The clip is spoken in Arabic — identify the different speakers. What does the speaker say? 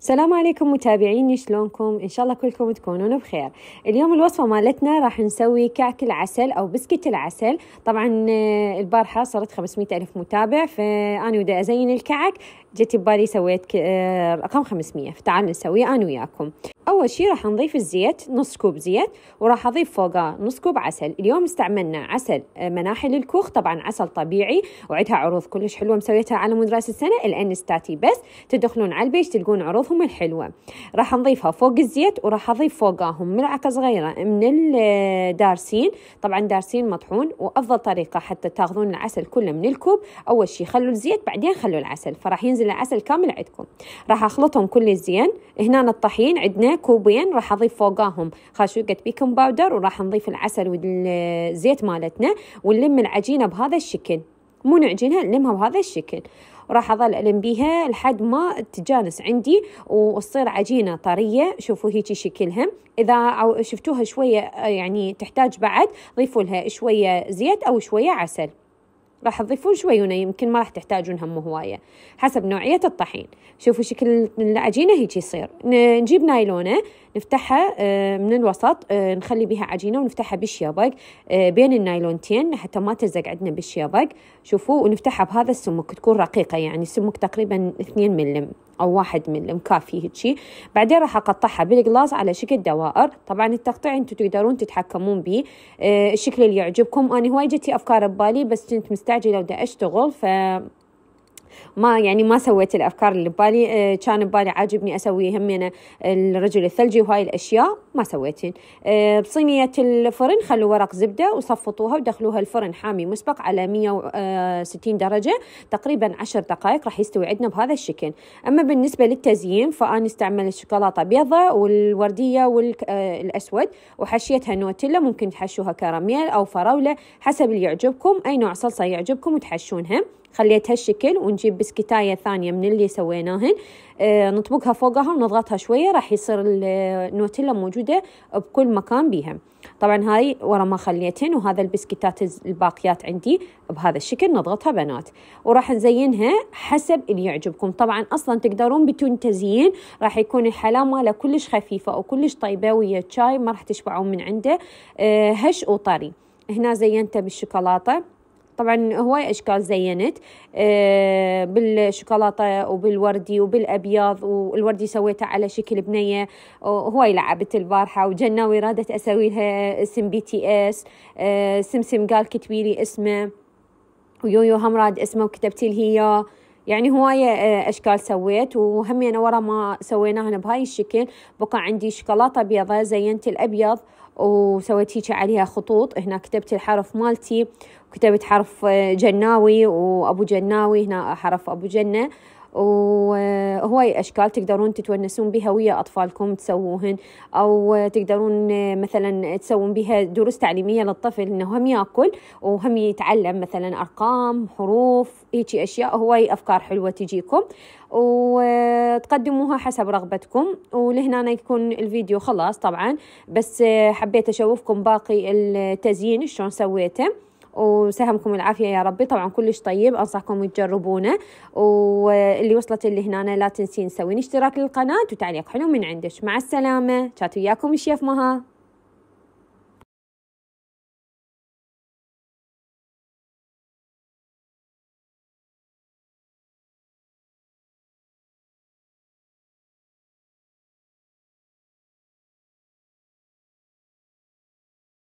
Speaker 1: السلام عليكم متابعيني، شلونكم؟ إن شاء الله كلكم تكونون بخير. اليوم الوصفة مالتنا راح نسوي كعك العسل أو بسكت العسل. طبعا البارحة صارت 500 ألف متابع، فأنا ودا أزين الكعك جت ببالي سويت رقم 500، فتعالوا نسويه أنا وياكم. أول شي راح نضيف الزيت، نص كوب زيت، وراح أضيف فوقه نص كوب عسل. اليوم استعملنا عسل مناحل الكوخ، طبعا عسل طبيعي، وعدها عروض كلش حلوة مسويتها على مدى راس السنة الانستاتي، بس تدخلون على البيج تلقون عروضهم الحلوة. راح نضيفها فوق الزيت، وراح أضيف فوقهم ملعقة صغيرة من الدارسين، طبعا دارسين مطحون. وأفضل طريقة حتى تاخذون العسل كله من الكوب، أول شي خلوا الزيت بعدين خلوا العسل، فراح ينزل العسل كامل عندكم. راح أخلطهم كل زين. هنا الطحين عندنا كوبين، راح أضيف فوقاهم خاشوقة بيكنج باودر، وراح نضيف العسل والزيت مالتنا، ونلم العجينة بهذا الشكل، مو نعجنها، نلمها بهذا الشكل. وراح أظل ألم بيها لحد ما تجانس عندي وتصير عجينة طرية. شوفوا هيجي شكلها. إذا شفتوها شوية يعني تحتاج بعد، ضيفوا لها شوية زيت أو شوية عسل. راح تضيفون شوية، يمكن ما راح تحتاجون هم هواية حسب نوعية الطحين. شوفوا شكل العجينة هيك يصير. نجيب نايلونة نفتحها من الوسط، نخلي بها عجينة ونفتحها بالشيبق بين النايلونتين حتى ما تلزق عندنا بالشيبق. شوفوا، ونفتحها بهذا السمك، تكون رقيقة، يعني السمك تقريبا 2 ملم أو 1 ملم كافي هيك. بعدين راح أقطعها بالقلاص على شكل دوائر. طبعا التقطيع انتم تقدرون تتحكمون به الشكل اللي يعجبكم. أنا هواي جتي أفكار ببالي، بس كنت مستعجلة ودا أشتغل، ما سويت الأفكار اللي ببالي. كان ببالي عاجبني أسوي همينة الرجل الثلجي وهاي الأشياء، ما سويتين. بصينية الفرن خلوا ورق زبدة وصفطوها ودخلوها الفرن حامي مسبق على 160 درجة تقريبا 10 دقائق، راح يستوي عندنا بهذا الشكل. أما بالنسبة للتزيين فأنا استعمل الشوكولاتة بيضة والوردية والأسود، وحشيتها نوتيلا، ممكن تحشوها كراميل أو فراولة حسب اللي يعجبكم، أي نوع صلصة يعجبكم وتحشونها. خليت هالشكل، ونجيب بسكتاية ثانية من اللي سويناهن، نطبقها فوقها ونضغطها شوية، راح يصير النوتيلا موجودة بكل مكان بيها. طبعا هاي ورا ما خليتهن، وهذا البسكتات الباقيات عندي بهذا الشكل، نضغطها بنات، وراح نزينها حسب اللي يعجبكم. طبعا أصلا تقدرون بدون تزيين، راح يكون الحلاوة ماله كلش خفيفة وكلش طيبة، ويا الشاي ما راح تشبعون من عنده، هش وطري. هنا زينته بالشوكولاتة، طبعا هواي أشكال زينت بالشوكولاتة وبالوردي وبالأبيض، والوردي سويته على شكل بنية. هواي لعبت البارحة، وجناوي رادت أسوي لها اسم BTS. سمسم قال كتبي لي اسمه، ويويو هم راد اسمه وكتبتي لي هي. يعني هواية أشكال سويت، وهمي أنا ورا ما سويناها بهاي الشكل بقى عندي شوكولاتة بيضة. زينت الأبيض وسويت هيك عليها خطوط، هنا كتبت الحرف مالتي، وكتبت حرف جناوي وأبو جناوي، هنا حرف أبو جنة. وهواي أشكال تقدرون تتونسون بها ويا أطفالكم تسووهن، أو تقدرون مثلا تسوون بها دروس تعليمية للطفل، إنه هم يأكل وهم يتعلم مثلا أرقام، حروف، هيك أشياء. هواي أفكار حلوة تجيكم وتقدموها حسب رغبتكم. ولهنا يكون الفيديو خلاص طبعا، بس حبيت أشوفكم باقي التزيين شلون سويته، وسهمكم العافية يا ربي. طبعا كلش طيب، أنصحكم تجربونه. واللي وصلت اللي هنا لا تنسين تسوين اشتراك للقناة وتعليق حلو من عندك. مع السلامة، كانت وياكم الشيف مها.